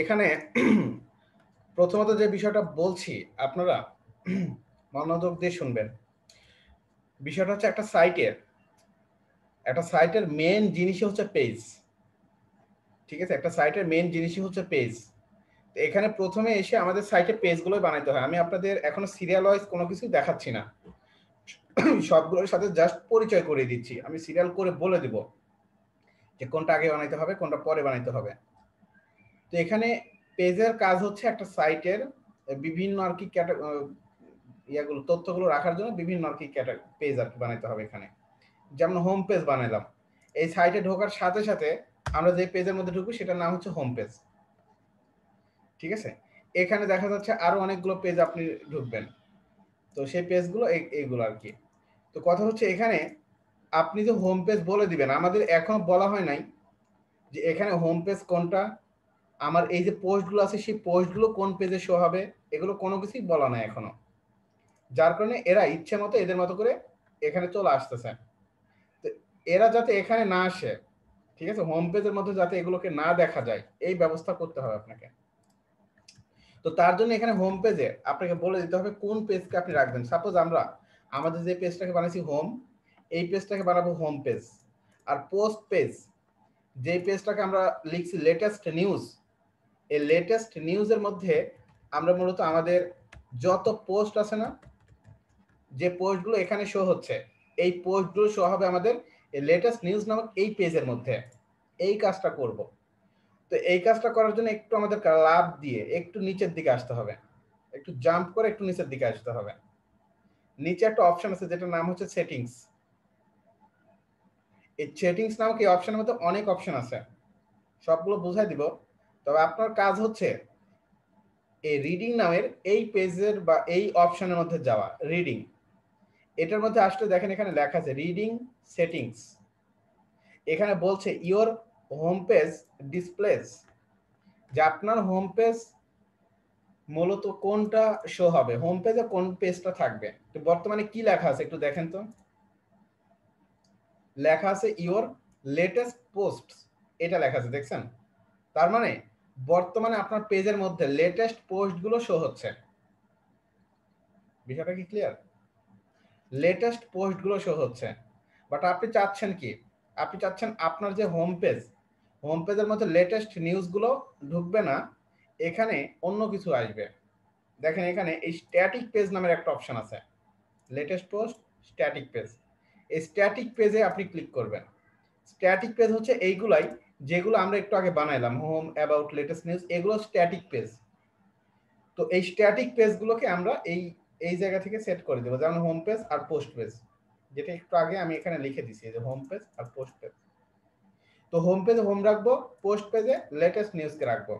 এখানে প্রথমত যে বিষয়টা বলছি আপনারা মনোযোগ দিয়ে শুনবেন। বিষয়টা হচ্ছে একটা সাইটের মেন জিনিসই হচ্ছে পেজ। ঠিক আছে, একটা সাইটের মেন জিনিসই হচ্ছে পেজ। এখানে প্রথমে এসে আমাদের সাইটে পেজগুলোই বানাইতে হয়। আমি আপনাদের এখনো সিরিয়াল ওয়াইজ কোনো কিছু দেখাচ্ছি না, সবগুলোর সাথে জাস্ট পরিচয় করে দিচ্ছি। আমি সিরিয়াল করে বলে দিব যে কোনটা আগে বানাইতে হবে, কোনটা পরে বানাইতে হবে। তো এখানে পেজের কাজ হচ্ছে একটা সাইটের বিভিন্ন আর কি ইয়াগুলো তথ্যগুলো রাখার জন্য বিভিন্ন আর কি পেজ আর কি বানাইতে হবে। এখানে যেমন হোম পেজ বানাইলাম, এই সাইটে ঢোকার সাথে সাথে আমরা যে পেজের মধ্যে ঢুকবো সেটার নাম হচ্ছে হোম পেজ। ঠিক আছে, এখানে দেখা যাচ্ছে আরো অনেকগুলো পেজ আপনি ঢুকবেন, তো সেই পেজগুলো এইগুলো আর কি। তো কথা হচ্ছে এখানে আপনি যে হোম পেজ বলে দিবেন, আমাদের এখনো বলা হয় নাই যে এখানে হোম পেজ কোনটা, আমার এই যে পোস্টগুলো আছে সেই পোস্টগুলো কোন পেজে শো হবে, এগুলো কোনো কিছুই বলা নাই এখনো। যার কারণে এরা ইচ্ছে মতো এদের মতো করে এখানে চলে আসতেছে। তো এরা যাতে এখানে না আসে, ঠিক আছে, হোম পেজের মধ্যে যাতে এগুলোকে না দেখা যায়, এই ব্যবস্থা করতে হবে আপনাকে। তো তার জন্য এখানে হোম পেজে আপনাকে বলে দিতে হবে কোন পেজকে আপনি রাখবেন। সাপোজ আমরা আমাদের যে পেজটাকে বানাইছি হোম, এই পেজটাকে বানাবো হোম পেজ। আর পোস্ট পেজ, যে পেজটাকে আমরা লিখছি লেটেস্ট নিউজ, এই লেটেস্ট নিউজের মধ্যে আমরা মূলত আমাদের যত পোস্ট আছে না, যে পোস্টগুলো এখানে শো হচ্ছে, এই পোস্টগুলো শো হবে আমাদের এই লেটেস্ট নিউজ নামক এই পেজের মধ্যে। এই কাজটা করব। তো এই কাজটা করার জন্য একটু আমাদের লাভ দিয়ে একটু নিচের দিকে আসতে হবে, একটু জাম্প করে একটু নিচের দিকে আসতে হবে। নিচে একটা অপশন আছে যেটার নাম হচ্ছে সেটিংস। এই সেটিংস নামক এই অপশনের মধ্যে অনেক অপশন আছে, সবগুলো বুঝাই দিব। তবে আপনার কাজ হচ্ছে এই রিডিং নামের এই পেজের বা এই অপশনের মধ্যে যাওয়া। রিডিং, এটার মধ্যে আসলে দেখেন এখানে লেখা আছে রিডিং সেটিংস। এখানে বলছে ইওর হোম পেজ ডিসপ্লেস, যে আপনার হোম পেজ মূলত কোনটা শো হবে, হোম পেজে কোন পেজটা থাকবে। তো বর্তমানে কি লেখা আছে একটু দেখেন তো। লেখা আছে ইওর লেটেস্ট পোস্ট, এটা লেখা আছে দেখছেন। তার মানে বর্তমানে আপনার পেজের মধ্যে লেটেস্ট পোস্টগুলো শো হচ্ছে। বিষয়টা কি ক্লিয়ার? লেটেস্ট পোস্টগুলো শো হচ্ছে। বাট আপনি চাচ্ছেন কি, আপনি চাচ্ছেন আপনার যে হোম পেজ, হোম পেজের মধ্যে লেটেস্ট নিউজগুলো ঢুকবে না, এখানে অন্য কিছু আসবে। দেখেন এখানে এই স্ট্যাটিক পেজ নামের একটা অপশন আছে, লেটেস্ট পোস্ট স্ট্যাটিক পেজ। এই স্ট্যাটিক পেজে আপনি ক্লিক করবেন। স্ট্যাটিক পেজ হচ্ছে এইগুলাই যেগুলো আমরা একটু আগে বানাইলাম, হোম, অ্যাবাউট, লেটেস্ট নিউজ, এগুলো স্ট্যাটিক পেজ। তো এই স্ট্যাটিক পেজগুলোকে আমরা এই এই জায়গা থেকে সেট করে দেবো, যেমন হোম পেজ আর পোস্ট পেজ, যেটা একটু আগে আমি এখানে লিখে দিছি যে হোম পেজ আর পোস্ট পেজ। তো হোম পেজে হোম রাখবো, পোস্ট পেজে লেটেস্ট নিউজকে রাখবো।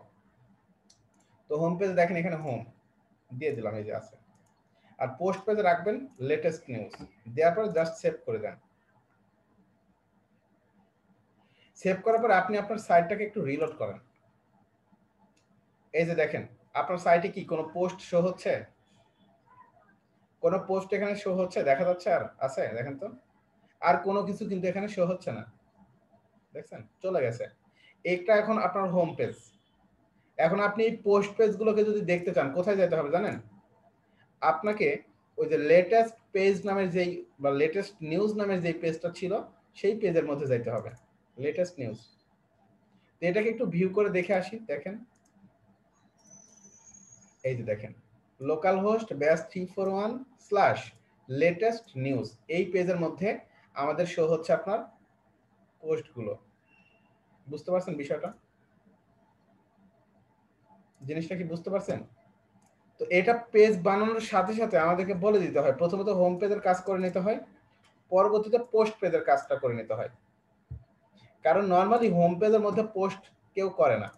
তো হোম পেজে দেখেন এখানে হোম দিয়ে দিলাম, এই যে আছে। আর পোস্ট পেজে রাখবেন লেটেস্ট নিউজ, দেওয়ার পরে জাস্ট সেভ করে দেন। সেভ করার পর আপনি আপনার সাইটটাকে একটু রিলোড করেন। এই যে দেখেন আপনার সাইটে কি কোনো পোস্ট শো হচ্ছে? কোনো পোস্ট এখানে শো হচ্ছে দেখা যাচ্ছে? আর আছে দেখেন তো, আর কোনো কিছু কিন্তু এখানে শো হচ্ছে না। দেখছেন চলে গেছে। এটা এখন আপনার হোম পেজ। এখন আপনি এই পোস্ট পেজগুলোকে যদি দেখতে চান কোথায় যেতে হবে জানেন? আপনাকে ওই যে লেটেস্ট পেজ নামের যেই বা লেটেস্ট নিউজ নামের যেই পেজটা ছিল সেই পেজের মধ্যে যাইতে হবে, লেটেস্ট নিউজ। তো এটাকে একটু ভিউ করে দেখে আসি। দেখেন এই যে দেখেন লোকাল হোস্ট ব্যাস 341 স্ল্যাশ লেটেস্ট নিউজ, এই পেজের মধ্যে আমাদের শো হচ্ছে আপনার পোস্টগুলো। বুঝতে পারছেন বিষয়টা? জিনিসটা কি বুঝতে পারছেন? তো এটা পেজ বানানোর সাথে সাথে আমাদেরকে বলে দিতে হয় প্রথমত হোম পেজের কাজ করে নিতে হয়, পরবর্তীতে পোস্ট পেজের কাজটা করে নিতে হয়। কারণ নর্মালি হোম পেজের মধ্যে পোস্ট কেউ করে না,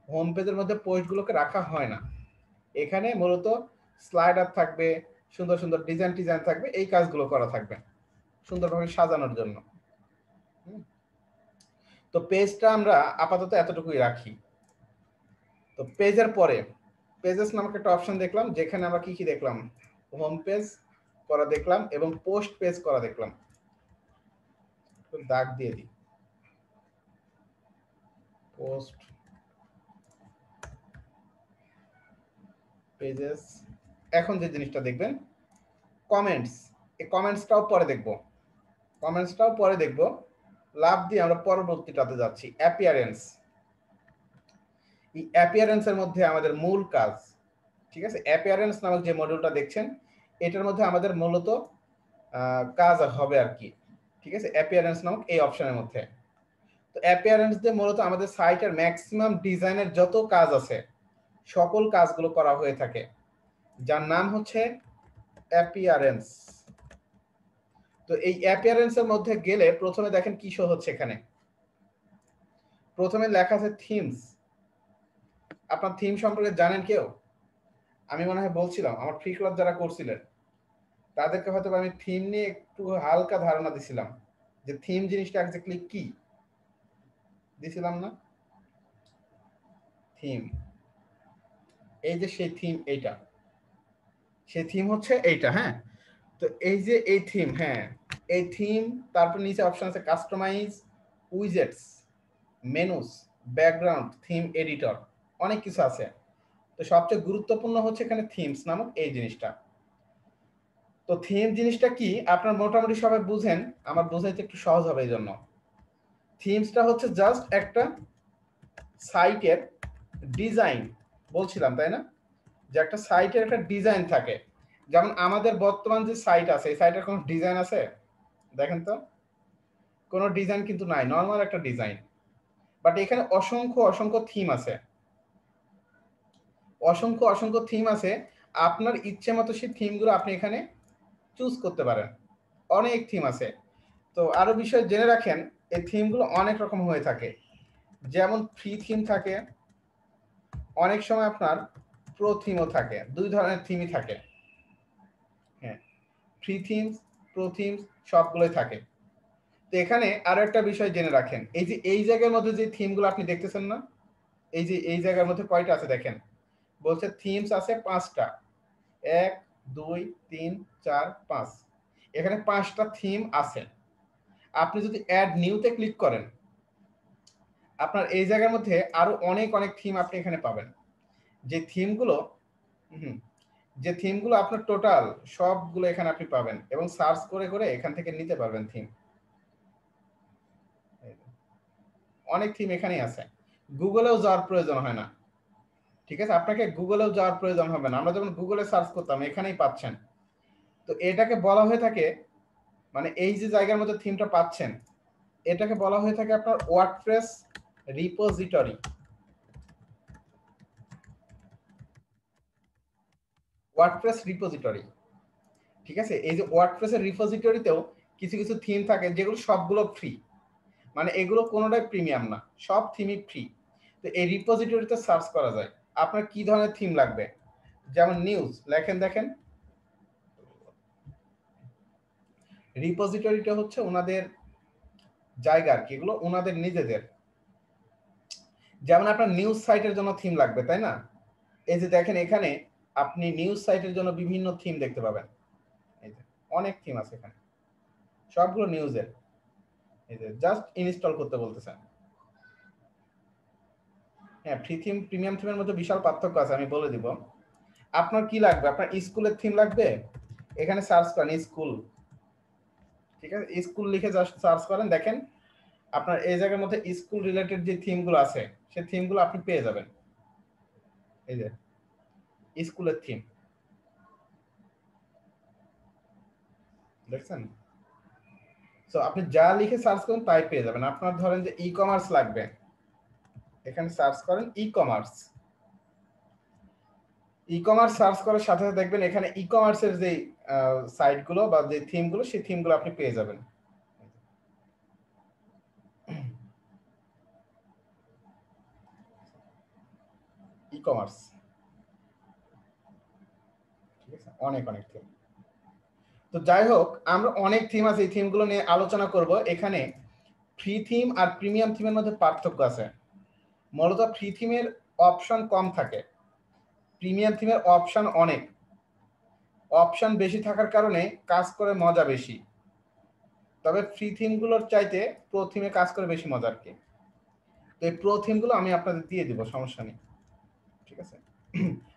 হোম পেজের মধ্যে পোস্টগুলোকে রাখা হয় না। এখানে মূলত স্লাইডার থাকবে, সুন্দর সুন্দর ডিজাইন টিজাইন থাকবে, এই কাজগুলো করা থাকবে সুন্দরভাবে সাজানোর জন্য। তো পেজটা আমরা আপাতত এতটুকুই রাখি। তো পেজের পরে পেজেস নামক একটা অপশন দেখলাম, যেখানে আমরা কি কি দেখলাম, হোম পেজ করা দেখলাম এবং পোস্ট পেজ করা দেখলাম। দাগ দিয়ে দিই, পোস্ট পেজেস। এখন যে জিনিসটা দেখবেন কমেন্টস, এই কমেন্টসটাও পরে দেখব। লাভ দিয়ে আমরা পরবর্তীটাতে যাচ্ছি, অ্যাপিয়ারেন্স। এই অ্যাপিয়ারেন্সের মধ্যে আমাদের মূল কাজ, ঠিক আছে, অ্যাপিয়ারেন্স নামক যে মডিউলটা দেখছেন এটার মধ্যে আমাদের মূলত কাজ হবে আর কি, ঠিক আছে, অ্যাপিয়ারেন্স নামক এই অপশনের মধ্যে। তো অ্যাপিয়ারেন্স দিয়ে মূলত আমাদের সাইটের ম্যাক্সিমাম ডিজাইনের যত কাজ আছে সকল কাজগুলো করা হয়ে থাকে, যার নাম হচ্ছে অ্যাপিয়ারেন্স। তো এই অ্যাপিয়ারেন্সের মধ্যে গেলে প্রথমে দেখেন কি শো হচ্ছে, এখানে প্রথমে লেখা আছে থিমস। আপনার থিম সম্পর্কে জানেন কেউ? আমি মনে হয় বলছিলাম আমার ফ্রি ক্লাস যারা করছিলেন তাদেরকে হয়তো আমি থিম নিয়ে একটু হালকা ধারণা দিছিলাম, যে থিম জিনিসটা এক্স্যাক্টলি কি দিছিলাম না? থিম, এই যে সেই থিম, এইটা সেই থিম হচ্ছে এইটা। হ্যাঁ, তো এই যে এই থিম, হ্যাঁ এই থিম, তারপর নিচে অপশন আছে customize, widgets, menus, background, theme editor, অনেক কিছু আছে। তো সবচেয়ে গুরুত্বপূর্ণ হচ্ছে এখানে থিমস নামক এই জিনিসটা। তো থিম জিনিসটা কি আপনার মোটামুটি সবাই বুঝেন, আমার বোঝাইতে একটু সহজ হবে এই জন্য। থিমসটা হচ্ছে জাস্ট একটা সাইটের ডিজাইন, বলছিলাম তাই না, যে একটা সাইটের একটা ডিজাইন থাকে। যেমন আমাদের বর্তমান যে সাইট আছে এই সাইটের কোনো ডিজাইন আছে? দেখেন তো, কোনো ডিজাইন কিন্তু নাই, নর্মাল একটা ডিজাইন। বাট এখানে অসংখ্য অসংখ্য থিম আছে, অসংখ্য থিম আছে। আপনার ইচ্ছে মতো সেই থিমগুলো আপনি এখানে চুজ করতে পারেন, অনেক থিম আছে। তো আরো বিষয় জেনে রাখেন, এই থিমগুলো অনেক রকম হয়ে থাকে। যেমন ফ্রি থিম থাকে, অনেক সময় আপনার প্রো থিমও থাকে, দুই ধরনের থিমই থাকে। হ্যাঁ, ফ্রি থিমস, প্রো থিমস সবগুলোই থাকে। তো এখানে আরো একটা বিষয় জেনে রাখেন, এই যে এই জায়গার মধ্যে যে থিমগুলো আপনি দেখতেছেন না, এই যে এই জায়গার মধ্যে কয়টা আছে দেখেন, বলছে থিমস আছে 5টা, 1 2 3 4 5, এখানে 5টা থিম আছে। আপনি যদি অ্যাড নিউতে ক্লিক করেন আপনার এই জায়গার মধ্যে আরো অনেক অনেক থিম আপনি এখানে পাবেন, যে থিমগুলো যে থিমগুলো আপনার টোটাল সবগুলো এখানে আপনি পাবেন, এবং সার্চ করে করে এখান থেকে নিতে পারবেন থিম। অনেক থিম এখানেই আছে, গুগলেও যাওয়ার প্রয়োজন হয় না, ঠিক আছে, আপনাকে গুগলেও যাওয়ার প্রয়োজন হবে না। আমরা যখন গুগলে সার্চ করতাম এখানেই পাচ্ছেন। তো এটাকে বলা হয়ে থাকে, মানে এই যে জায়গার মধ্যে থিমটা পাচ্ছেন এটাকে বলা হয়ে থাকে আপনার ওয়ার্ডপ্রেস রিপোজিটরি। ওয়ার্ডপ্রেস রিপোজিটরি, ঠিক আছে, এই যে ওয়ার্ডপ্রেসের রিপোজিটরিতেও কিছু কিছু থিম থাকে যেগুলো সবগুলো ফ্রি, মানে এগুলো কোনোটাই প্রিমিয়াম না, সব থিমই ফ্রি। তো এই রিপোজিটরিতে সার্চ করা যায় আপনার কি ধরনের থিম লাগবে। যেমন নিউজ লেখেন, দেখেন রিপোজিটরিটা হচ্ছে ওনাদের জায়গার কি, এগুলো ওনাদের নিজেদের। যেমন আপনার নিউজ সাইটের জন্য থিম লাগবে তাই না, এই যে দেখেন এখানে আপনি নিউজ সাইটের জন্য বিভিন্ন থিম দেখতে পাবেন, এই যে অনেক থিম আছে এখানে, সবগুলো নিউজের। এই যে জাস্ট ইনস্টল করতে বলতেছেন। হ্যাঁ, ফ্রি থিম প্রিমিয়াম থিমের মধ্যে বিশাল পার্থক্য আছে, আমি বলে দিব। আপনার কি লাগবে, আপনার স্কুলের থিম লাগবে, এখানে সার্চ করেন স্কুল, ঠিক আছে, স্কুল লিখে জাস্ট সার্চ করেন, দেখেন আপনার এই জায়গার মধ্যে স্কুল রিলেটেড যে থিমগুলো আছে সেই থিমগুলো আপনি পেয়ে যাবেন। এই যে স্কুলের থিম দেখছেন, তো আপনি যা লিখে সার্চ করেন তাই পেয়ে যাবেন। আপনার ধরেন যে ই কমার্স লাগবে, এখানে সার্চ করেন e commerce, e commerce search করার সাথে সাথে দেখবেন এখানে ই কমার্সের যে সাইটগুলো বা যে থিমগুলো সেই থিমগুলো আপনি পেয়ে যাবেন। ই কমার্স, ঠিক আছে, অনেক অনেক থিম। তো যাই হোক, আমরা অনেক থিম আছে, এই থিমগুলো নিয়ে আলোচনা করব। এখানে ফ্রি থিম আর প্রিমিয়াম থিমের মধ্যে পার্থক্য আছে। মূলত ফ্রি থিমের অপশন কম থাকে, প্রিমিয়াম থিমের অপশন অনেক, অপশন বেশি থাকার কারণে কাজ করে মজা বেশি। তবে ফ্রি থিমগুলোর চাইতে প্রো থিমে কাজ করে বেশি মজা আর কি। তো এই প্রো থিমগুলো আমি আপনাদের দিয়ে দিব, সমস্যা নেই, ঠিক আছে।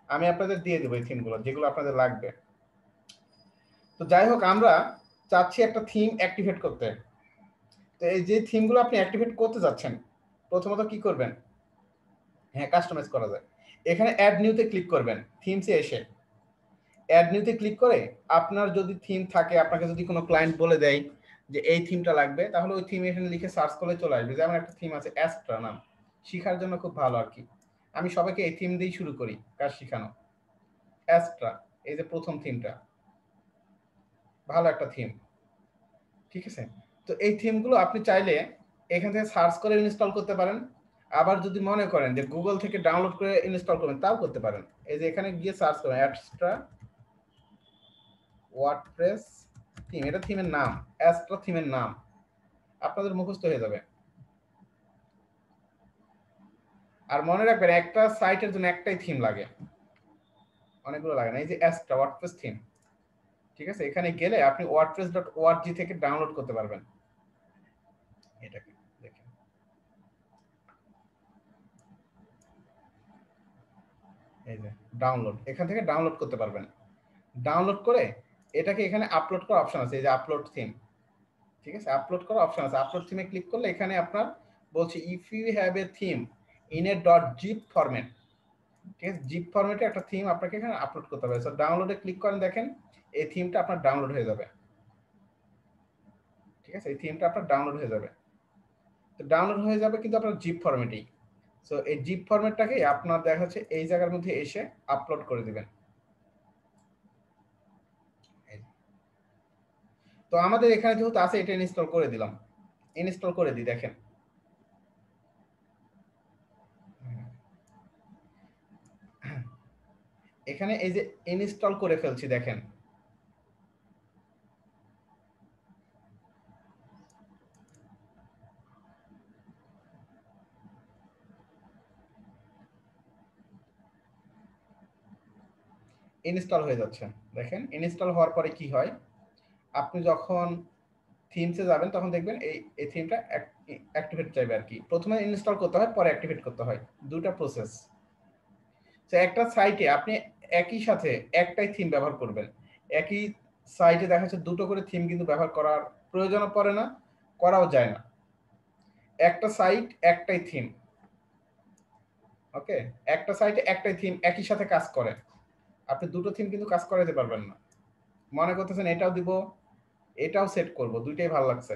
আমি আপনাদের দিয়ে দেবো এই থিমগুলো যেগুলো আপনাদের লাগবে। তো যাই হোক, আমরা চাচ্ছি একটা থিম অ্যাক্টিভেট করতে। তো এই যে থিমগুলো আপনি অ্যাক্টিভেট করতে যাচ্ছেন, প্রথমত কি করবেন? হ্যাঁ, কাস্টমাইজ করা যায়। এখানে অ্যাড নিউতে ক্লিক করবেন, থিমসে এসে অ্যাড নিউতে ক্লিক করে আপনার যদি থিম থাকে, আপনাকে যদি কোনো ক্লায়েন্ট বলে দেয় যে এই থিমটা লাগবে, তাহলে ওই থিম এখানে লিখে সার্চ করলে চলে আসবে। যেমন একটা থিম আছে অ্যাস্ট্রা নাম, শিখার জন্য খুব ভালো আর কি। আমি সবাইকে এই থিম দিয়েই শুরু করি কাজ শিখানো। অ্যাস্ট্রা, এই যে প্রথম থিমটা, ভালো একটা থিম, ঠিক আছে? তো এই থিমগুলো আপনি চাইলে এখান থেকে সার্চ করে ইনস্টল করতে পারেন। আবার যদি মনে করেন যে গুগল থেকে ডাউনলোড করে ইনস্টল করবেন, তাও করতে পারেন। এই যে এখানে গিয়ে সার্চ করেন অ্যাস্ট্রা ওয়ার্ডপ্রেস থিম, এটা থিমের নাম, অ্যাস্ট্রা থিমের নাম, আপনাদের মুখস্থ হয়ে যাবে। আর মনে রাখবেন একটা সাইটের জন্য একটাই থিম লাগে, অনেকগুলো লাগে না। এই যে অ্যাস্ট্রা ওয়ার্ডপ্রেস থিম, ঠিক আছে? এখানে গেলে আপনি wordpress.org থেকে ডাউনলোড করতে পারবেন এটাকে। দেখেন, এই যে ডাউনলোড, এখান থেকে ডাউনলোড করতে পারবেন। ডাউনলোড করে এটাকে এখানে আপলোড করার অপশন আছে, এই যে আপলোড থিম, ঠিক আছে? আপলোড করার অপশন আছে, আপলোড থিমে ক্লিক করলে এখানে আপনার বলছে if you have a theme in a .zip format, ঠিক আছে? জিপ ফরম্যাটে একটা থিম আপনাকে এখানে আপলোড করতে হবে। সো ডাউনলোডে ক্লিক করেন, দেখেন এই থিমটা আপনার ডাউনলোড হয়ে যাবে, ঠিক আছে? এই থিমটা আপনার ডাউনলোড হয়ে যাবে। তো ডাউনলোড হয়ে যাবে কিন্তু আপনার জিপ ফরম্যাটেই। সো এই জিপ ফরম্যাটটাকে আপনার দেখা যাচ্ছে এই জায়গার মধ্যে এসে আপলোড করে দিবেন। তো আমাদের এখানে যেহেতু আছে, এটা ইনস্টল করে দিলাম, ইনস্টল করে দিই। দেখেন এখানে এই যে ইনস্টল করে ফেলছি, দেখেন ইনস্টল হয়ে যাচ্ছে। দেখেন ইনস্টল হওয়ার পরে কি হয়, আপনি যখন থিমসে যাবেন তখন দেখবেন এই থিমটা অ্যাক্টিভেট চাইবে আর কি। প্রথমে ইনস্টল করতে হয়, পরে অ্যাক্টিভেট করতে হয়, দুটো প্রসেস। তো একটা সাইটে আপনি একই সাথে একটাই থিম ব্যবহার করবেন। একই সাইটে দেখা যাচ্ছে দুটো করে থিম কিন্তু ব্যবহার করার প্রয়োজনও পড়ে না, করাও যায় না। একটা সাইট একটাই থিম, ওকে? একটা সাইটে একটাই থিম একই সাথে কাজ করে। আপনি দুটো থিম কিন্তু কাজ করাতে পারবেন না। মনে করতেছেন এটাও দিব, এটাও সেট করব, দুইটাই ভালো লাগছে,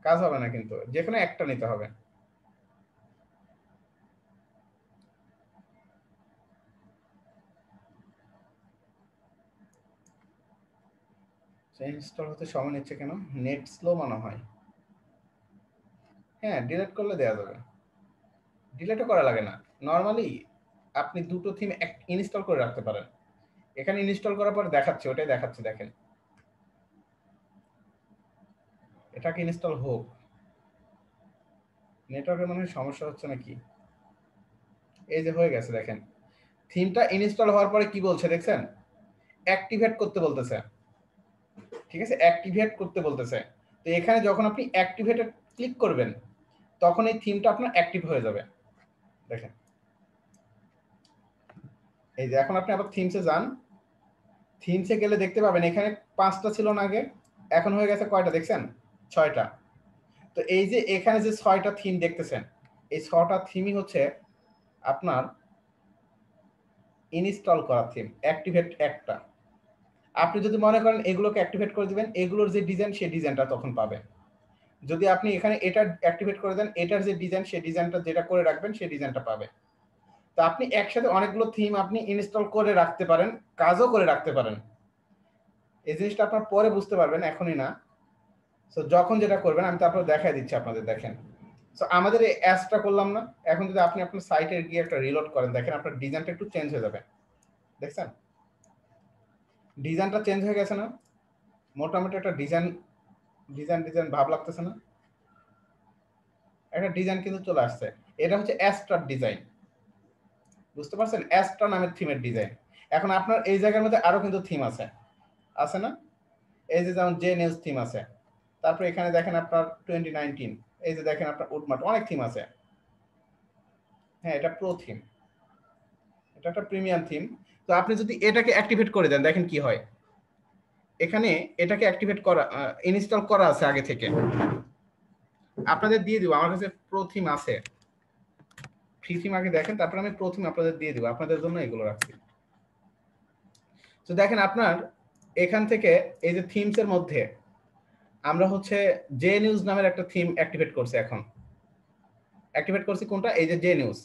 কাজ হবে না, কিন্তু যেকোনো একটা নিতে হবে। ইনস্টল হতে সময় নিচ্ছে কেন? নেট স্লো মনে হয়। হ্যাঁ, ডিলিট করলে দেওয়া যাবে, ডিলিটও করা লাগে না। নর্মালি আপনি দুটো থিম ইনস্টল করে রাখতে পারেন। এখানে ইনস্টল করার পর দেখাচ্ছে, ওটাই দেখাচ্ছে, দেখেন এটাকে ইনস্টল হোক। নেটওয়ার্কের মনে হয় সমস্যা হচ্ছে নাকি? এই যে হয়ে গেছে, দেখেন থিমটা ইনস্টল হওয়ার পরে কি বলছে দেখছেন? অ্যাক্টিভেট করতে বলতেছে, ঠিক আছে? অ্যাক্টিভেট করতে বলতেছে। তো এখানে যখন আপনি অ্যাক্টিভেটে ক্লিক করবেন, তখন এই থিমটা আপনার অ্যাক্টিভ হয়ে যাবে। দেখেন এই যে এখন আপনি আবার থিমসে যান, থিমসে গেলে দেখতে পাবেন এখানে 5টা ছিল না আগে, এখন হয়ে গেছে কয়টা দেখছেন? 6টা। তো এই যে এখানে যে 6টা থিম দেখতেছেন, এই 6টা থিমই হচ্ছে আপনার ইনস্টল করা থিম, অ্যাক্টিভেট একটা। আপনি যদি মনে করেন এগুলোকে অ্যাক্টিভেট করে দিবেন, এগুলোর যে ডিজাইন সেই ডিজাইনটা তখন পাবে। যদি আপনি এখানে এটা অ্যাক্টিভেট করে দেন, এটার যে ডিজাইন সেই ডিজাইনটা যেটা করে রাখবেন সেই ডিজাইনটা পাবে। তো আপনি একসাথে অনেকগুলো থিম আপনি ইনস্টল করে রাখতে পারেন, কাজও করে রাখতে পারেন। এই জিনিসটা আপনার পরে বুঝতে পারবেন, এখনই না। সো যখন যেটা করবেন আমি তারপর দেখাই দিচ্ছি আপনাদের। দেখেন সো আমাদের এই অ্যাডসটা করলাম না, এখন যদি আপনি আপনার সাইটে গিয়ে একটা রিলোড করেন, দেখেন আপনার ডিজাইনটা একটু চেঞ্জ হয়ে যাবে। দেখছেন ডিজাইনটা চেঞ্জ হয়ে গেছে না? মোটামুটি একটা ডিজাইন ডিজাইন ডিজাইন ভাব লাগতেছে না? একটা ডিজাইন কিন্তু চলে আসছে। এটা হচ্ছে অ্যাস্ট্রার ডিজাইন, বুঝতে পারছেন? অ্যাস্ট্রা নামের থিমের ডিজাইন। এখন আপনার এই জায়গার মধ্যে আরো কিন্তু থিম আছে, আছে না? এই যে যেমন জে নিউজ থিম আছে, তারপর এখানে দেখেন আপনার 2019, এই যে দেখেন আপনার উডমার্ট, অনেক থিম আছে। হ্যাঁ, এটা প্রো থিম, এটা একটা প্রিমিয়াম থিম। তো আপনি যদি এটাকে অ্যাক্টিভেট করে দেন দেখেন কি হয়। এখানে এটাকে অ্যাক্টিভেট করা ইনস্টল করা আছে আগে থেকে। আপনাদের দিয়ে দিব, আমার কাছে প্রো থিম আছে। ফ্রি থিম আগে দেখেন, তারপর আমি প্রো থিম আপনাদের দিয়ে দিব, আপনাদের জন্য এগুলো রাখছি। তো দেখেন আপনার এখান থেকে এই যে থিমস এর মধ্যে আমরা হচ্ছে জে নিউজ নামের একটা থিম অ্যাক্টিভেট করছি। এখন অ্যাক্টিভেট করছি কোনটা, এই যে জে নিউজ।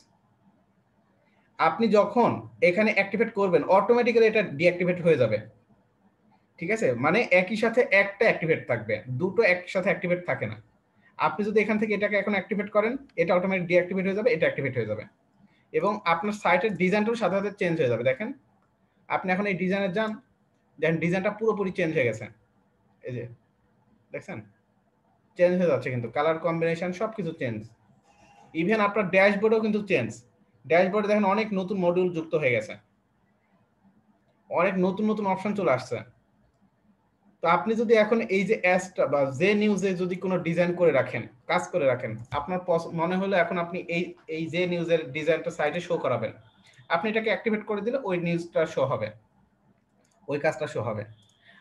আপনি যখন এখানে অ্যাক্টিভেট করবেন অটোমেটিক্যালি এটা ডিঅ্যাক্টিভেট হয়ে যাবে। ঠিক আছে, মানে একই সাথে একটা অ্যাক্টিভেট থাকবে, দুটো একসাথে অ্যাক্টিভেট থাকে না। আপনি যদি এখান থেকে এটাকে এখন অ্যাক্টিভেট করেন, এটা অটোমেটিক ডিঅ্যাক্টিভেট হয়ে যাবে, এটা অ্যাক্টিভেট হয়ে যাবে। এবং আপনার সাইটের ডিজাইনটাও সাথে সাথে চেঞ্জ হয়ে যাবে। দেখেন আপনি এখন এই ডিজাইনে যান, দেখেন ডিজাইনটা পুরোপুরি চেঞ্জ হয়ে গেছে। এই যে দেখছেন চেঞ্জ হয়ে যাচ্ছে, কিন্তু কালার কম্বিনেশন সবকিছু চেঞ্জ। ইভেন আপনার ড্যাশবোর্ডও কিন্তু চেঞ্জ। ড্যাশবোর্ডে দেখেন অনেক নতুন মডিউল যুক্ত হয়ে গেছে, অনেক নতুন নতুন অপশন চলে আসছে। তো আপনি যদি এখন এই যে অ্যাসটা বা জে নিউজে যদি কোনো ডিজাইন করে রাখেন, কাজ করে রাখেন, আপনার মনে হলো এখন আপনি এই জে নিউজের ডিজাইনটা সাইটে শো করাবেন, আপনি এটাকে অ্যাক্টিভেট করে দিলে ওই নিউজটা শো হবে, ওই কাজটা শো হবে।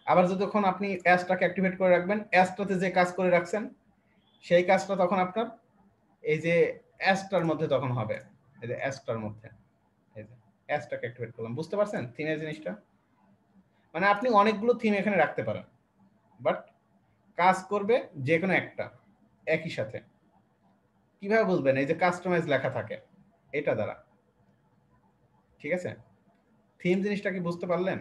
আবার যতক্ষণ আপনি অ্যাসটাকে অ্যাক্টিভেট করে রাখবেন, অ্যাসটাতে যে কাজ করে রাখছেন সেই কাজটা তখন আপনার এই যে অ্যাসটার মধ্যে তখন হবে। এই যে অ্যাসটার মধ্যে এই যে অ্যাসটাকে অ্যাক্টিভেট করলাম, বুঝতে পারছেন থিমের জিনিসটা? মানে আপনি অনেকগুলো থিম এখানে রাখতে পারেন, বাট কাজ করবে যে কোনো একটা একই সাথে। কিভাবে বুঝবেন? এই যে কাস্টমাইজ লেখা থাকে এটা দ্বারা। ঠিক আছে, থিম জিনিসটা কি বুঝতে পারলেন?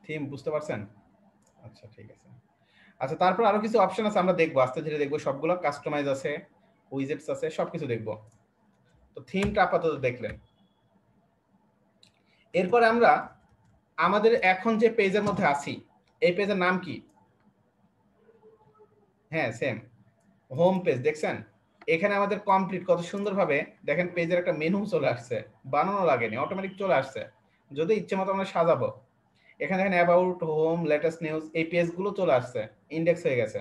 থিম বুঝতে পারছেন? আচ্ছা ঠিক আছে। আচ্ছা তারপর আরো কিছু অপশন আছে, আমরা দেখবো আস্তে ধীরে দেখবো সবগুলো। কাস্টমাইজ আছে, উইজেটস আছে, সবকিছু দেখবো। তো থিমটা আপাতত দেখলেন। এরপরে আমরা আমাদের এখন যে পেজের মধ্যে আছি, এই পেজের নাম কি? হ্যাঁ সেম, হোম পেজ। দেখছেন এখানে আমাদের কমপ্লিট কত সুন্দরভাবে দেখেন পেজের একটা মেনু চলে আসছে, বানানো লাগেনি, অটোমেটিক চলে আসছে। যদি ইচ্ছে মতো আমরা সাজাবো, এখানে দেখেন অ্যাবাউট, হোম, লেটেস্ট নিউজ, এই পেজগুলো চলে আসছে, ইন্ডেক্স হয়ে গেছে।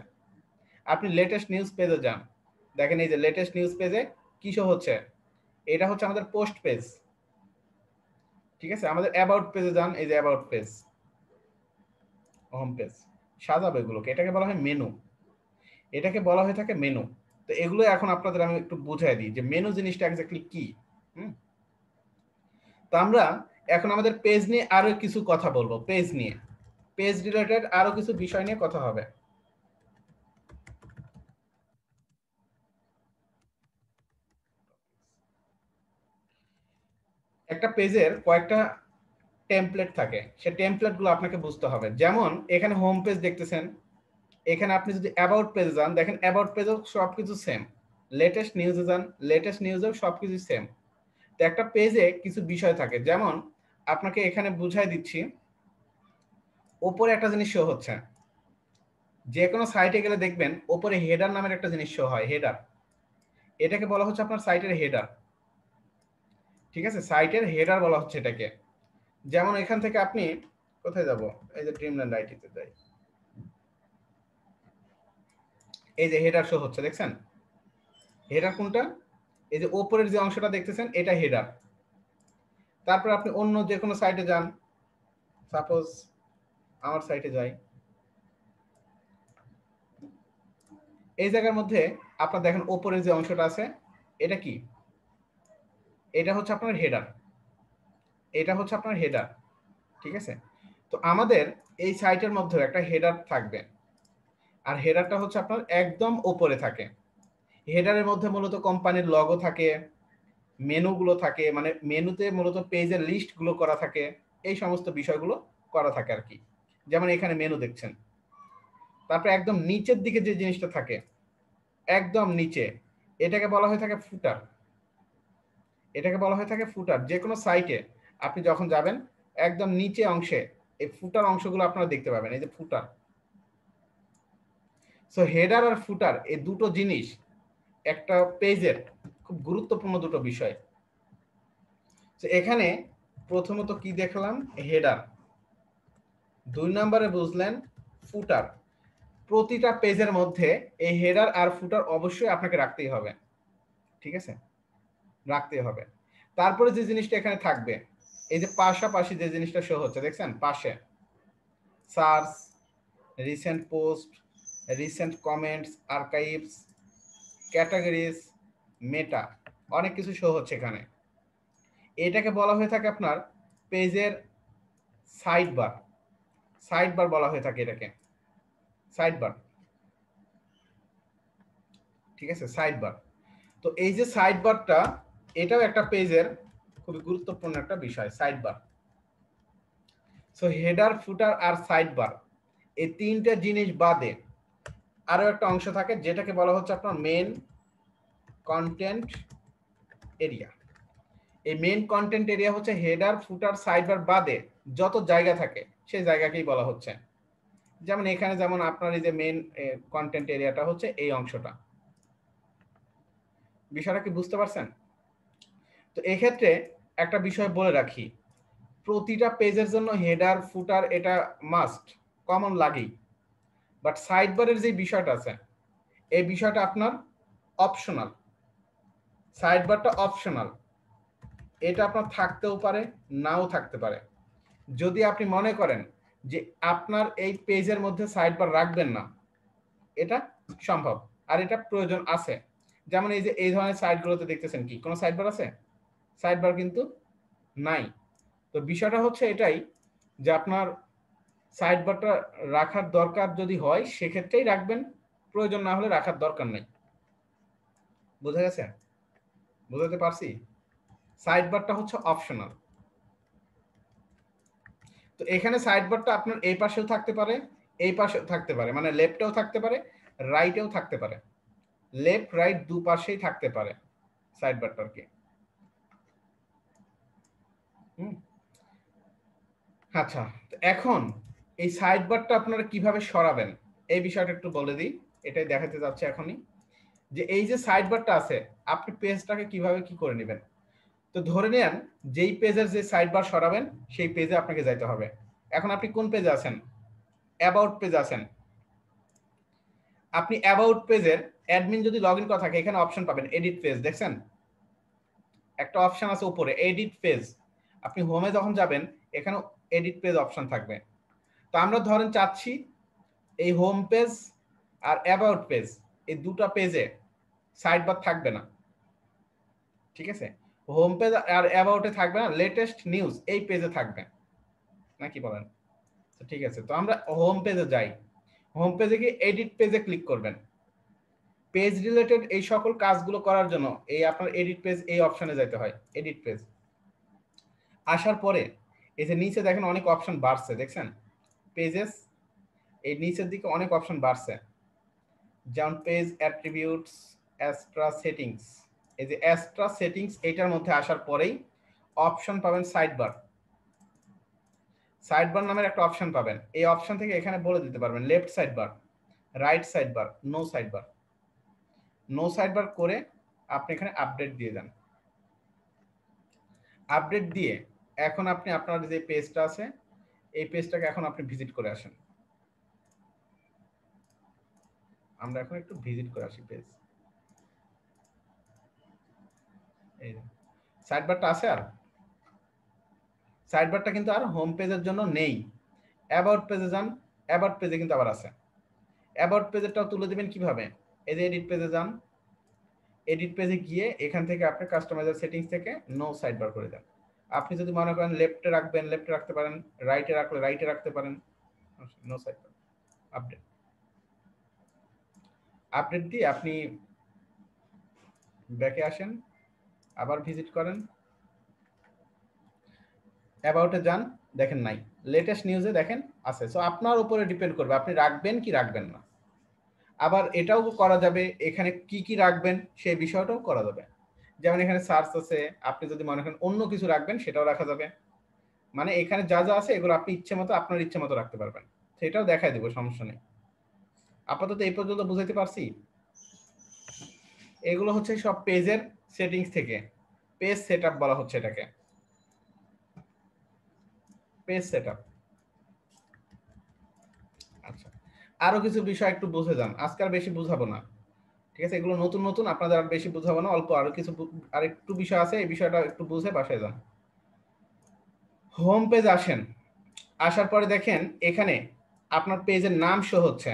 আপনি লেটেস্ট নিউজ পেজে যান, দেখেন এই যে লেটেস্ট নিউজ পেজে কি শো হচ্ছে, এটা হচ্ছে আমাদের পোস্ট পেজ। ঠিক আছে, আমাদের অ্যাবাউট পেজে যান, এই যে অ্যাবাউট পেজ, হোম পেজ। সাজাবো এগুলোকে, এটাকে বলা হয় মেনু, এটাকে বলা হয়ে থাকে মেনু। তো এগুলো এখন আপনাদের আমি একটু বুঝাই দিই যে মেনু জিনিসটা এক্স্যাক্টলি কি। হুম, তো আমরা এখন আমাদের পেজ নিয়ে আরো কিছু কথা বলবো, পেজ নিয়ে, পেজ রিলেটেড আরো কিছু বিষয় নিয়ে কথা হবে। একটা পেজের কয়েকটা টেমপ্লেট থাকে, সে টেমপ্লেট গুলো আপনাকে বুঝতে হবে। যেমন এখানে হোম পেজ দেখতেছেন, এখানে আপনি যদি অ্যাবাউট পেজে যান, দেখেন অ্যাবাউট পেজেও সবকিছু সেম। লেটেস্ট নিউজে যান, লেটেস্ট নিউজেও সবকিছু সেম। তো একটা পেজে কিছু বিষয় থাকে, যেমন আপনাকে এখানে বুঝাই দিচ্ছি। ওপরে একটা জিনিস শো হচ্ছে, যে কোনো সাইটে গেলে দেখবেন ওপরে হেডার নামের একটা জিনিস শো হয়, হেডার। এটাকে বলা হচ্ছে আপনার সাইটের হেডার। ঠিক আছে, সাইটের হেডার বলা হচ্ছে এটাকে। যেমন এখান থেকে আপনি কোথায় যাব, এই যে ড্রিমল্যান্ড আইটিতে যাই, এই যে হেডার শো হচ্ছে, দেখছেন হেডার কোনটা? এই যে ওপরের যে অংশটা দেখতেছেন এটা হেডার। তারপর আপনি অন্য যে কোনো সাইটে যান, সাপোজ আমার সাইটে যাই, এই জায়গার মধ্যে আপনার দেখেন ওপরের যে অংশটা আছে এটা কি? এটা হচ্ছে আপনার হেডার, এটা হচ্ছে আপনার হেডার। ঠিক আছে, তো আমাদের এই সাইটের মধ্যে একটা হেডার থাকবে, আর হেডারটা হচ্ছে আপনার একদম ওপরে থাকে। হেডারের মধ্যে মূলত কোম্পানির লগো থাকে, মেনুগুলো থাকে, মানে মেনুতে মূলত পেজের লিস্টগুলো করা থাকে, এই সমস্ত বিষয়গুলো করা থাকে আর কি। যেমন এখানে মেনু দেখছেন। তারপরে একদম নিচের দিকে যে জিনিসটা থাকে, একদম নিচে, এটাকে বলা হয়ে থাকে ফুটার। এটাকে বলা হয়ে থাকে ফুটার। যে কোনো সাইটে আপনি যখন যাবেন একদম নিচে অংশে এই ফুটার অংশগুলো আপনারা দেখতে পাবেন, এই যে ফুটার। সো হেডার আর ফুটার এই দুটো জিনিস একটা পেজের খুব গুরুত্বপূর্ণ দুটো বিষয়। তো এখানে প্রথমত কি দেখলাম, হেডার। 2 নম্বরে বুঝলেন ফুটার। প্রতিটা পেজের মধ্যে এই হেডার আর ফুটার অবশ্যই আপনাকে রাখতেই হবে, ঠিক আছে, রাখতেই হবে। তারপরে যে জিনিসটা এখানে থাকবে, এই যে পাশাপাশি যে জিনিসটা শো হচ্ছে দেখছেন পাশে, search, recent post, recent comments, archives, categories, meta, অনেক কিছু শো হচ্ছে এখানে। এটাকে বলা হয়ে থাকে আপনার পেজের সাইড বার, সাইড বার বলা হয়ে থাকে এটাকে, সাইড বার, ঠিক আছে, সাইড বার। তো এই যে সাইড বারটা, এটাও একটা পেজের খুবই গুরুত্বপূর্ণ একটা বিষয়, সাইড বার। সো হেডার, ফুটার আর সাইড বার, এই তিনটা জিনিস বাদে আরো একটা অংশ থাকে যেটাকে বলা হচ্ছে আপনার মেন কন্টেন্ট এরিয়া। এই মেন কন্টেন্ট এরিয়া হচ্ছে হেডার, ফুটার, সাইড বার বাদে যত জায়গা থাকে সেই জায়গাকেই বলা হচ্ছে। যেমন এখানে যেমন আপনার এই যে মেন কন্টেন্ট এরিয়াটা হচ্ছে এই অংশটা। বিষয়টা কি বুঝতে পারছেন? তো এক্ষেত্রে একটা বিষয় বলে রাখি, প্রতিটা পেজের জন্য হেডার, ফুটার এটা মাস্ট, কমন লাগেই। বাট সাইড বারের যে বিষয়টা আছে, এই বিষয়টা আপনার অপশনাল। সাইড বারটা অপশনাল, এটা আপনার থাকতেও পারে, নাও থাকতে পারে। যদি আপনি মনে করেন যে আপনার এই পেজের মধ্যে সাইড বার রাখবেন না, এটা সম্ভব, আর এটা প্রয়োজন আছে। যেমন এই যে এই ধরনের সাইটগুলোতে দেখতেছেন কি কোনো সাইড বার আছে? সাইড বার কিন্তু নাই। তো বিষয়টা হচ্ছে এটাই যে আপনার সাইড বারটা রাখার দরকার যদি হয় সেক্ষেত্রেই রাখবেন, প্রয়োজন না হলে রাখার দরকার নেই। বুঝা গেছে? বুঝাতে পারছি? সাইড বারটা হচ্ছে অপশনাল। তো এখানে সাইড বারটা আপনার এই পাশেও থাকতে পারে, এই পাশেও থাকতে পারে, মানে লেফটেও থাকতে পারে, রাইটেও থাকতে পারে। লেফট রাইট দুপাশেই থাকতে পারে সাইড বারটা আর কি। আচ্ছা, এখন এই সাইড বারটা আপনারা কিভাবে সরাবেন এই বিষয়টা একটু বলে দিই, এটাই দেখাতে যাচ্ছে এখনই। যে এই যে সাইড বারটা আছে, আপনি পেজটাকে কিভাবে কি করে নেবেন। তো ধরে নেন যেই পেজের যে সাইড বার সরাবেন সেই পেজে আপনাকে যাইতে হবে। এখন আপনি কোন পেজে আছেন? অ্যাবাউট পেজে আছেন। আপনি অ্যাবাউট পেজের অ্যাডমিন যদি লগ ইন করা থাকে, এখানে অপশন পাবেন এডিট পেজ, দেখছেন একটা অপশন আছে উপরে এডিট পেজ। আপনি হোমে যখন যাবেন এখানে এডিট পেজ অপশন থাকবে। তো আমরা ধরেন চাচ্ছি এই হোম পেজ আর অ্যাবাউট পেজ, এই দুটো পেজে সাইড বার থাকবে না, ঠিক আছে। হোম পেজ আর অ্যাবাউটে থাকবে না, লেটেস্ট নিউজ এই পেজে থাকবে, নাকি বলেন? ঠিক আছে, তো আমরা হোম পেজে যাই। হোম পেজে গিয়ে এডিট পেজে ক্লিক করবেন। পেজ রিলেটেড এই সকল কাজগুলো করার জন্য এই আপনার এডিট পেজ এই অপশনে যেতে হয়। এডিট পেজ আসার পরে এই যে নিচে দেখেন অনেক অপশন বাড়ছে, দেখছেন পেজেস, এই নিচের দিকে অনেক অপশন বাড়ছে, যেমন পেজ অ্যাট্রিবিউটস, এক্সট্রা সেটিংস। এই যে এক্সট্রা সেটিংস এটার মধ্যে আসার পরেই অপশন পাবেন সাইড বার। সাইড বার নামের একটা অপশন পাবেন, এই অপশন থেকে এখানে বলে দিতে পারবেন left side bar, right side bar, no side bar. No side bar করে আপনি এখানে আপডেট দিয়ে দেন। আপডেট দিয়ে এখন আপনি আপনার যে পেজটা আছে এই পেজটাকে এখন আপনি ভিজিট করে আসেন। আমরা এখন একটু ভিজিট করে আসি পেজ। এই সাইড বারটা আছে, আর সাইড বারটা কিন্তু আর হোম পেজের জন্য নেই। অ্যাবাউট পেজে যান, অ্যাবাউট পেজে কিন্তু আবার আছে। অ্যাবাউট পেজেরটাও তুলে দিবেন কিভাবে? এই যে এডিট পেজে যান, এডিট পেজে গিয়ে এখান থেকে আপনি কাস্টমাইজার সেটিংস থেকে নো সাইড বার করে দেন। আপনি যদি মনে করেন লেফটে রাখবেন লেফটে রাখতে পারেন, রাইটে রাখলে রাইটে রাখতে পারেন। No side bar, update. Update দিয়ে আপনি ব্যাকে আসেন, আবার ভিজিট করেন, অ্যাবাউটে যান, দেখেন নাই, লেটেস্ট নিউজে দেখেন আছে। সো আপনার উপরে ডিপেন্ড করবে আপনি রাখবেন কি রাখবেন না। আবার এটাও করা যাবে এখানে কি কি রাখবেন সেই বিষয়টাও করা যাবে। যেমন এখানে সার্চ আছে, আপনি যদি মনে করেন অন্য কিছু রাখবেন সেটাও রাখা যাবে। মানে এখানে যা যা আছে এগুলো আপনি ইচ্ছে মতো আপনার ইচ্ছে মতো রাখতে পারবেন, সেটাও দেখাই দেবো, সমস্যা নেই। আপাতত এই পর্যন্ত বুঝাইতে পারছি। এগুলো হচ্ছে সব পেজের সেটিংস থেকে, পেজ সেটআপ বলা হচ্ছে এটাকে, পেজ সেটআপ। আচ্ছা, আরো কিছু বিষয় একটু বুঝে যান, আজকে আর বেশি বুঝাবো না, ঠিক আছে? এগুলো নতুন নতুন, আপনাদের আর বেশি বুঝাবো না, অল্প আরো কিছু আর একটু বিষয় আছে, এই বিষয়টা একটু বুঝে বাসায় যান। হোম পেজ আসেন, আসার পরে দেখেন এখানে আপনার পেজের নাম শো হচ্ছে,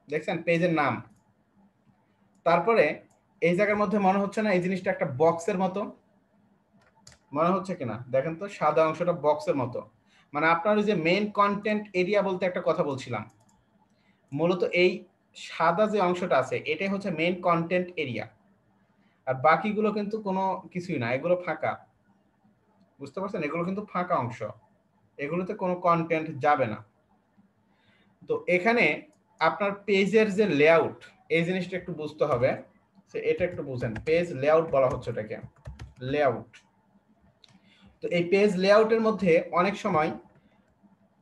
দেখছেন পেজের নাম। তারপরে এই জায়গার মধ্যে মনে হচ্ছে না এই জিনিসটা একটা বক্সের মতো? মনে হচ্ছে কিনা দেখেন তো, সাদা অংশটা বক্সের মতো। মানে আপনার ওই যে মেইন কন্টেন্ট এরিয়া বলতে একটা কথা বলছিলাম, মূলত এই সাদা যে অংশটা আছে এটাই হচ্ছে মেইন কন্টেন্ট এরিয়া, আর বাকিগুলো কিন্তু কোনো কিছুই না, এগুলো ফাঁকা। বুঝতে পারছেন, এগুলো কিন্তু ফাঁকা অংশ, এগুলোতে কোনো কন্টেন্ট যাবে না। তো এখানে আপনার পেজের যে লেআউট, এই জিনিসটা একটু বুঝতে হবে, এটা একটু বুঝেন। পেজ লেআউট বলা হচ্ছে এটাকে, লেআউট। তো এই পেজ লেআউটের মধ্যে অনেক সময়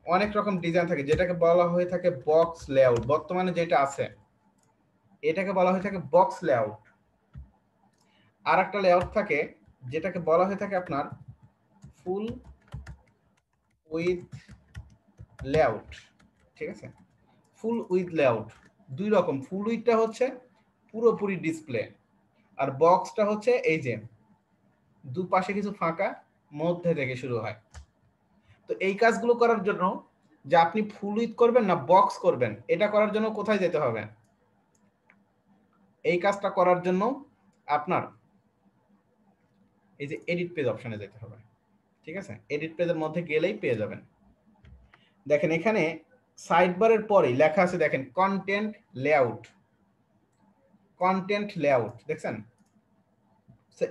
অনেক রকম ডিজাইন থাকে, যেটাকে বলা হয়ে থাকে বক্স লেআউট। বর্তমানে যেটা আছে এটাকে বলা হয়ে থাকে বক্স লেআউট। আর একটা লেআউট থাকে যেটাকে বলা হয়ে থাকে আপনার ফুল উইথ লেআউট, ঠিক আছে? ফুল উইথ লেআউট দুই রকম। ফুল উইথটা হচ্ছে পুরোপুরি ডিসপ্লে, আর বক্সটা হচ্ছে এই যে দুপাশে কিছু ফাঁকা, মধ্যে থেকে শুরু হয়। তো এই কাজগুলো করার জন্য যে আপনি ফুল উইথ করবেন না বক্স করবেন, এটা করার জন্য কোথায় যেতে হবে? এই কাজটা করার জন্য আপনার এই যে এডিট পেজ অপশনে যেতে হবে, ঠিক আছে? এডিট পেজের মধ্যে গেলেই পেয়ে যাবেন। দেখেন এখানে সাইড বারের পরে লেখা আছে, দেখেন কন্টেন্ট লেআউট, কন্টেন্ট লেআউট দেখছেন?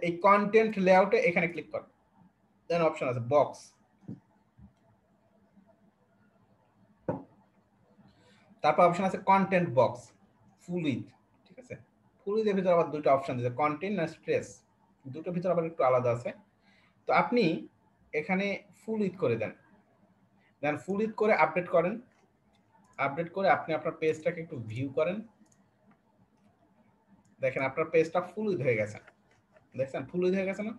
এই কন্টেন্ট লেআউটে এখানে ক্লিক করুন, দেন অপশন আছে বক্স। তারপর অপশন আছে কন্টেন্ট বক্স ফুল উইথ, ঠিক আছে? ফুল উইথের ভিতরে আবার দুটো অপশন দিয়েছে, কন্টেন্ট আর স্ট্রেস, দুটোর ভিতরে আবার একটু আলাদা আছে। তো আপনি এখানে ফুল উইথ করে দেন, দেন ফুল উইথ করে আপডেট করেন। আপডেট করে আপনি আপনার পেজটাকে একটু ভিউ করেন, দেখেন আপনার পেজটা ফুল উইথ হয়ে গেছে। দেখছেন ফুল উইথ হয়ে গেছে না?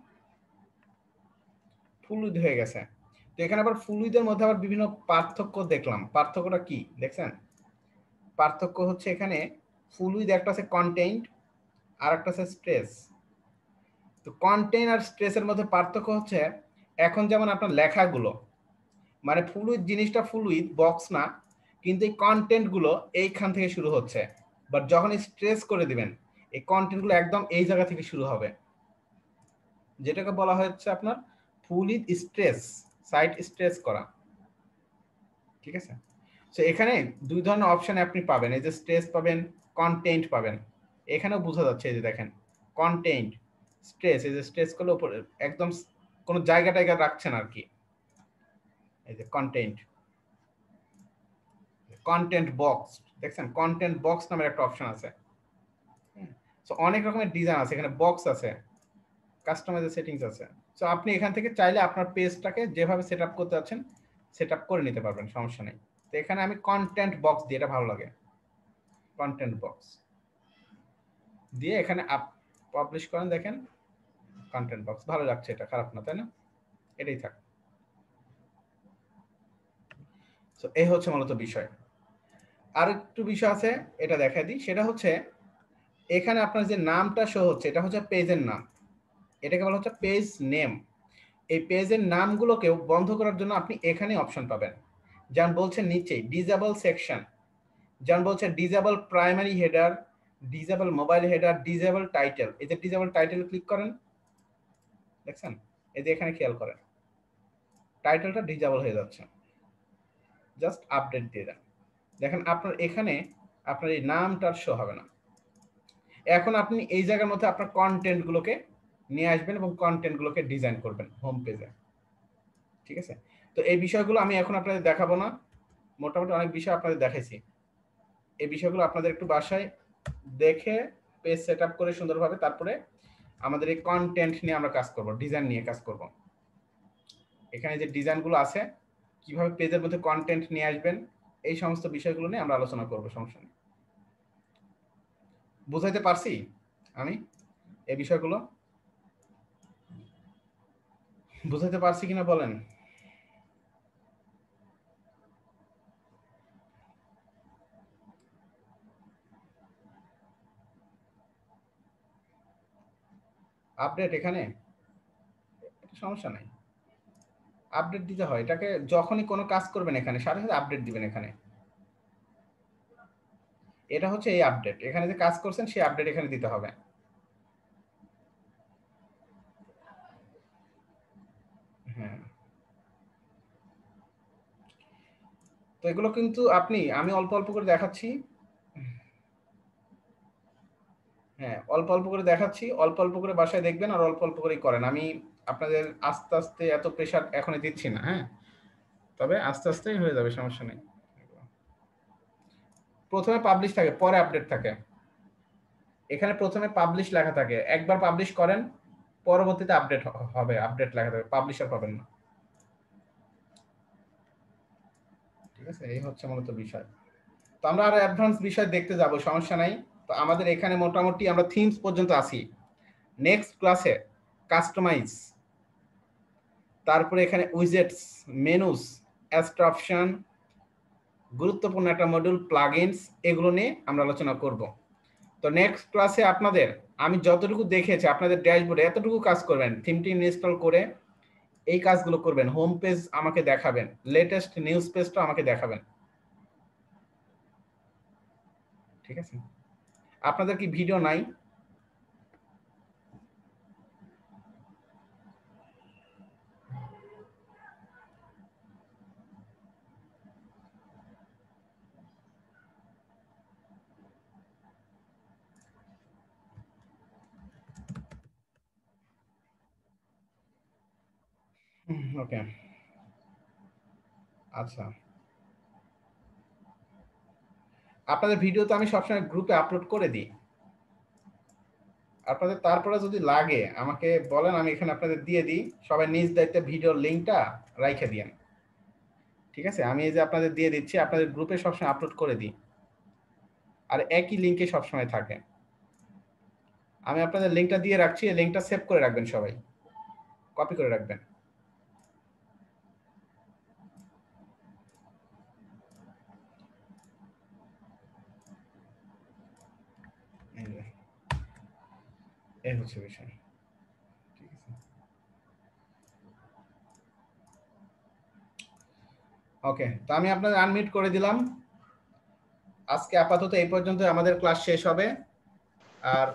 ফুল উইথ হয়ে গেছে। তো এখানে আবার ফুল উইথের মধ্যে আবার বিভিন্ন পার্থক্য দেখলাম। পার্থক্যটা কি দেখছেন? পার্থক্য হচ্ছে এখানে ফুল উইথ একটা আছে কন্টেন্ট, আর একটা আছে স্ট্রেস। তো কন্টেন্ট আর স্ট্রেসের মধ্যে পার্থক্য হচ্ছে, এখন যেমন আপনার লেখাগুলো, মানে ফুল উইথ জিনিসটা ফুল উইথ বক্স না, কিন্তু এই কন্টেন্ট গুলো এইখান থেকে শুরু হচ্ছে, বাট যখন স্ট্রেস করে দিবেন এই কন্টেন্ট গুলো একদম এই জায়গা থেকে শুরু হবে, যেটাকে বলা হচ্ছে আপনার ফুল উইথ স্ট্রেস, সাইট স্ট্রেস করা, ঠিক আছে? তো এখানে দুই ধরনের অপশন আপনি পাবেন, এই যে স্ট্রেস পাবেন, কন্টেন্ট পাবেন। এখানেও বোঝা যাচ্ছে, এই যে দেখেন কন্টেন্ট স্ট্রেস, এই যে স্ট্রেস করলে উপরে একদম কোনো জায়গা টায়গা রাখছেন আর কি। এই যে কন্টেন্ট, কন্টেন্ট বক্স দেখছেন, কন্টেন্ট বক্স নামের একটা অপশন আছে। সো অনেক রকমের ডিজাইন আছে, এখানে বক্স আছে, কাস্টমাইজ সেটিংস আছে। সো আপনি এখান থেকে চাইলে আপনার পেজটাকে যেভাবে সেট আপ করতে যাচ্ছেন সেট আপ করে নিতে পারবেন, সমস্যা নেই। তো এখানে আমি কন্টেন্ট বক্স দিয়ে, এটা ভালো লাগে, কন্টেন্ট বক্স দিয়ে এখানে আপ পাবলিশ করেন, দেখেন কন্টেন্ট বক্স ভালো লাগছে, এটা খারাপ না, তাই না? এটাই থাক। সো এই হচ্ছে মূলত বিষয়। আর একটু বিষয় আছে, এটা দেখাই দিই, সেটা হচ্ছে এখানে আপনার যে নামটা শো হচ্ছে এটা হচ্ছে পেজের নাম, এটাকে বলা হচ্ছে পেজ নেম। এই পেজের নামগুলোকেও বন্ধ করার জন্য আপনি এখানে অপশন পাবেন, যেমন বলছে নিচে ডিজেবল সেকশন, যেমন বলছে disable primary header, disable mobile header, disable title. এই যে ডিজেবল টাইটেল ক্লিক করেন, দেখছেন? এই যে এখানে খেয়াল করেন টাইটেলটা ডিজেবল হয়ে যাচ্ছে, জাস্ট আপডেট দিয়ে দেন, দেখেন আপনার এখানে আপনার এই নামটার শো হবে না। এখন আপনি এই জায়গার মধ্যে আপনার কন্টেন্ট গুলোকে নিয়ে আসবেন এবং কন্টেন্ট গুলোকে ডিজাইন করবেন হোম পেজে, ঠিক আছে? তো এই বিষয়গুলো আমি এখন আপনাদের দেখাবো না, মোটামুটি অনেক বিষয় আপনাদের দেখাইছি। এই বিষয়গুলো আপনাদের একটু বাসায় দেখে পেজ সেট আপ করে সুন্দরভাবে তারপরে আমাদের এই কন্টেন্ট নিয়ে আমরা কাজ করব, ডিজাইন নিয়ে কাজ করব। এখানে যে ডিজাইনগুলো আছে, কিভাবে পেজের মধ্যে কন্টেন্ট নিয়ে আসবেন, এই সমস্ত বিষয়গুলো নিয়ে আমরা আলোচনা করব, সমস্যা নেই। বুঝাইতে পারছি আমি এই বিষয়গুলো? বুঝাইতে পারছি কিনা বলেন? আপডেট এখানে সমস্যা নাই, আপডেট দিতে হয়। এটাকে যখনই কোনো কাজ করবেন এখানে সাথে সাথে আপডেট দিবেন এখানে। এটা হচ্ছে এই আপডেট, এখানে যে কাজ করছেন সেই আপডেট এখানে দিতে হবে। হ্যাঁ, তো এগুলো কিন্তু আমি অল্প অল্প করে দেখাচ্ছি। হ্যাঁ, অল্প অল্প করে দেখাচ্ছি, অল্প অল্প করে বাসায় দেখবেন আর অল্প অল্প করেই করেন। আমি আপনাদের আস্তে আস্তে এত প্রেশার এখনই দিচ্ছি না, হ্যাঁ, তবে আস্তে আস্তেই হয়ে যাবে, সমস্যা নেই। প্রথমে পাবলিশ থাকে, পরে আপডেট থাকে। এখানে প্রথমে পাবলিশ লেখা থাকে, একবার পাবলিশ করেন, পরবর্তীতে আপডেট হবে, আপডেট লেখা থাকবে, পাবলিশার পাবেন না। ঠিক আছে, এই হচ্ছে মূলত বিষয়। তো আমরা আরো অ্যাডভান্স বিষয় দেখতে যাব, সমস্যা নাই। তো আমাদের এখানে মোটামুটি আমরা থিমস পর্যন্ত আসি। নেক্সট ক্লাসে কাস্টমাইজ, তারপরে এখানে উইজেটস, মেনুস, অ্যাবস্ট্রাকশন, গুরুত্বপূর্ণ একটা মডিউল প্লাগইনস, এগুলো নিয়ে আমরা আলোচনা করব। তো নেক্সট ক্লাসে আপনাদের আমি যতটুকু দেখেছি আপনাদের ড্যাশবোর্ডে এতটুকু কাজ করবেন, থিমটি ইনস্টল করে এই কাজগুলো করবেন। হোম পেজ আমাকে দেখাবেন, লেটেস্ট নিউজ পেজটা আমাকে দেখাবেন। ঠিক আছে, আপনাদের কি ভিডিও নাই? ওকে, আচ্ছা, আপনাদের ভিডিও তো আমি সবসময় গ্রুপে আপলোড করে দিই। আপনাদের তারপরে যদি লাগে আমাকে বলেন, আমি এখানে আপনাদের দিয়ে দিই। সবাই নিজ দায়িত্বে ভিডিওর লিঙ্কটা রাইখে দিয়েন। ঠিক আছে, আমি এই যে আপনাদের দিয়ে দিচ্ছি, আপনাদের গ্রুপে সবসময় আপলোড করে দিই, আর একই লিঙ্কে সবসময় থাকে। আমি আপনাদের লিঙ্কটা দিয়ে রাখছি, এই লিঙ্কটা সেভ করে রাখবেন, সবাই কপি করে রাখবেন। এই হচ্ছে বিষয়। ঠিক আছে, ওকে, তো আমি আপনাদের আনমিউট করে দিলাম। আজকে আপাতত এই পর্যন্ত আমাদের ক্লাস শেষ হবে। আর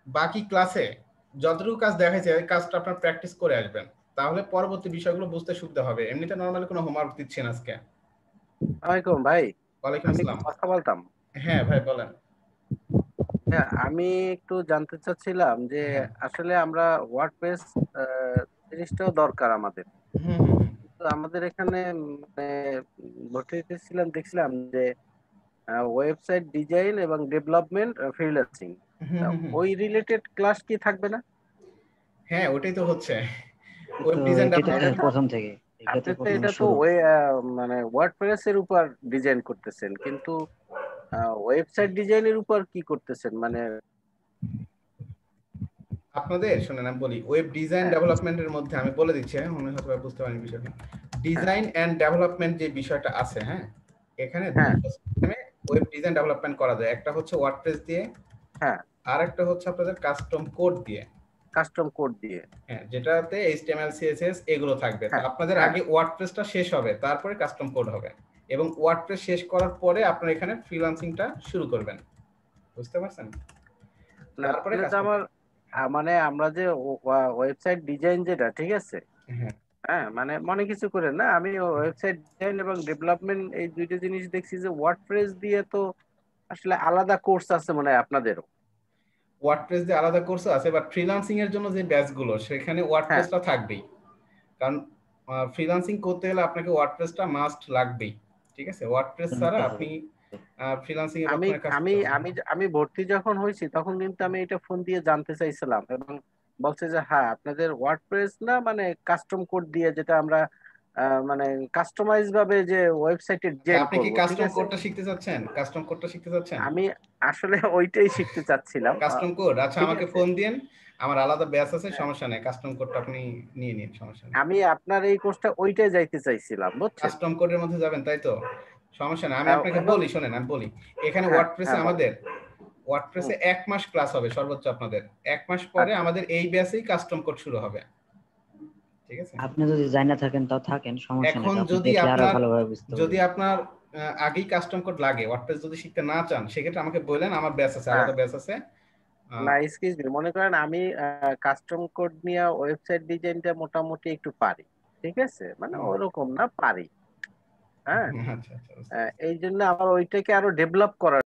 বাকি ক্লাসে যতটুকু কাজ দেখাইছে ওই কাজটা আপনার প্র্যাকটিস করে আসবেন, তাহলে পরবর্তী বিষয়গুলো বুঝতে সুবিধা হবে। এমনিতে নরমালি কোনো হোমওয়ার্ক দিচ্ছি না আজকে। আসসালামাইকুম ভাই। ওয়ালাইকুম আমি একটু আসসালাম। কথা বলতাম। হ্যাঁ ভাই, বলেন। হ্যাঁ, আমি একটু জানতে চাচ্ছিলাম যে হ্যাঁ, আসলে আমরা ওয়ার্ডপ্রেস জিনিসটাও দরকার আমাদের, হুম হুম হুম কিন্তু আমাদের এখানে মানে ভর্তি হতেছিলাম, দেখছিলাম যে ওয়েবসাইট ডিজাইন এবং ডেভেলপমেন্ট ফ্রিল্যান্সিং, হুম হুম হুম। ওই রিলেটেড ক্লাস কি থাকবে না? হ্যাঁ, ওটাই তো হচ্ছে তো ওয়েব ডিজাইন এটাই তো তাই না? ডেভেলপমেন্ট। প্রথম থেকে, এটা তো আপনি তো প্রথম এটা তো শুরু। মানে ওয়ার্ডপ্রেস এর উপর ডিজাইন করতেছেন, কিন্তু ওয়েবসাইট ডিজাইনের উপর কি করতেছেন মানে? আপনাদের শুনেন, আমি বলি, ওয়েব ডিজাইন হ্যাঁ, ডেভেলপমেন্টের মধ্যে আমি বলে দিচ্ছি, হ্যাঁ, মনে হয়তো বুঝতে পারেন বিষয়টা। হ্যাঁ, ডিজাইন এন্ড ডেভেলপমেন্ট যে বিষয়টা আছে, হ্যাঁ, এখানে হ্যাঁ, দুটো সিস্টেমে ওয়েব ডিজাইন ডেভেলপমেন্ট করা যায়। একটা হচ্ছে ওয়ার্ডপ্রেস দিয়ে, হ্যাঁ, আর একটা হচ্ছে আপনাদের কাস্টম কোড দিয়ে। কাস্টম কোড দিয়ে। হ্যাঁ, যেটাতে এইচটিএমএল সিএসএস এগুলো থাকবে। তো হ্যাঁ, আপনাদের হ্যাঁ, আগে ওয়ার্ডপ্রেসটা শেষ হবে, তারপরে কাস্টম কোড হবে। এবং ওয়ার্ডপ্রেস শেষ করার পরে আপনারা এখানে ফ্রিল্যান্সিংটা শুরু করবেন। বুঝতে পারছেন? না তারপরে তাহলে তো কাস্টম আমার কোড। মানে আমরা যে ওয়েবসাইট ডিজাইন যেটা, ঠিক আছে, হ্যাঁ, হ্যাঁ, মানে মনে কিছু করে না, আমি ওয়েবসাইট ডিজাইন এবং ডেভেলপমেন্ট এই দুইটা জিনিস দেখছি যে ওয়ার্ডপ্রেস দিয়ে তো আসলে আলাদা কোর্স আছে মনে হয় আপনাদেরও। ওয়ার্ডপ্রেস দিয়ে আলাদা কোর্স আছে, বাট ফ্রিল্যান্সিং এর জন্য যে ব্যাচগুলো সেখানে হ্যাঁ, ওয়ার্ডপ্রেসটা থাকবেই। কারণ ফ্রিল্যান্সিং করতে গেলে আপনাকে ওয়ার্ডপ্রেসটা মাস্ট লাগবেই। ঠিক আছে, ওয়ার্ডপ্রেস ছাড়া নিতে হবে। আপনি ফ্রিল্যান্সিং এ আমি কখনো কাজ আমি করতে পারবেন আমি না। আমি ভর্তি যখন হয়েছি তখন কিন্তু আমি এটা ফোন দিয়ে জানতে চাইছিলাম, এবং বলছে যে হ্যাঁ আপনাদের ওয়ার্ডপ্রেস না, মানে কাস্টম কোড দিয়ে, যেটা আমরা মানে কাস্টমাইজ ভাবে যে ওয়েবসাইটে আচ্ছা, ডিজাইন আপনি কি করব, ঠিক কাস্টম আছে। কোডটা শিখতে চাচ্ছেন? কাস্টম কোডটা শিখতে চাচ্ছেন? আমি আসলে ওইটাই শিখতে চাচ্ছিলাম। কাস্টম কোড, আচ্ছা, ঠিক আমাকে আছে, ফোন দিন। আমার আলাদা ব্যাচ আছে, হ্যাঁ, সমস্যা নেই, কাস্টম কোডটা আপনি নিয়ে নিন, সমস্যা নেই। আমি আপনার এই কোর্সটা ওইটাই যাইতে চাইছিলাম, বুঝছেন। কাস্টম কোডের মধ্যে যাবেন, তাই তো? সমস্যা নেই, আমি আপনাকে এবং বলি, শোনেন, আমি বলি। এখানে হ্যাঁ, ওয়ার্ডপ্রেসে হ্যাঁ, বলেন। আমাদের ওয়ার্ডপ্রেসে 1 মাস ক্লাস হবে সর্বোচ্চ আপনাদের। 1 মাস পরে আচ্ছা। আমাদের এই ব্যাচেই কাস্টম কোড শুরু হবে। ঠিক আছে? আপনি যদি জানা থাকেন তাও থাকেন, সমস্যা নেই, এখন আপনি যদি দেখলে আরো আপনার ভালোভাবে বুঝতে যদি পারবেন। আপনার আগেই কাস্টম কোড লাগে, ওয়ার্ডপ্রেস যদি শিখতে না চান, সেক্ষেত্রে আমাকে বলেন, আমার ব্যাচ আছে, হ্যাঁ, আলাদা ব্যাচ আছে। না এক্সকিউজ মি, মনে করেন আমি কাস্টম কোড নিয়ে ওয়েবসাইট ডিজাইনটা মোটামুটি একটু পারি, ঠিক আছে, মানে ওরকম না, পারি। হ্যাঁ, আচ্ছা আচ্ছা, বুঝতে এই জন্য আমার ওইটাকে আরো ডেভেলপ করার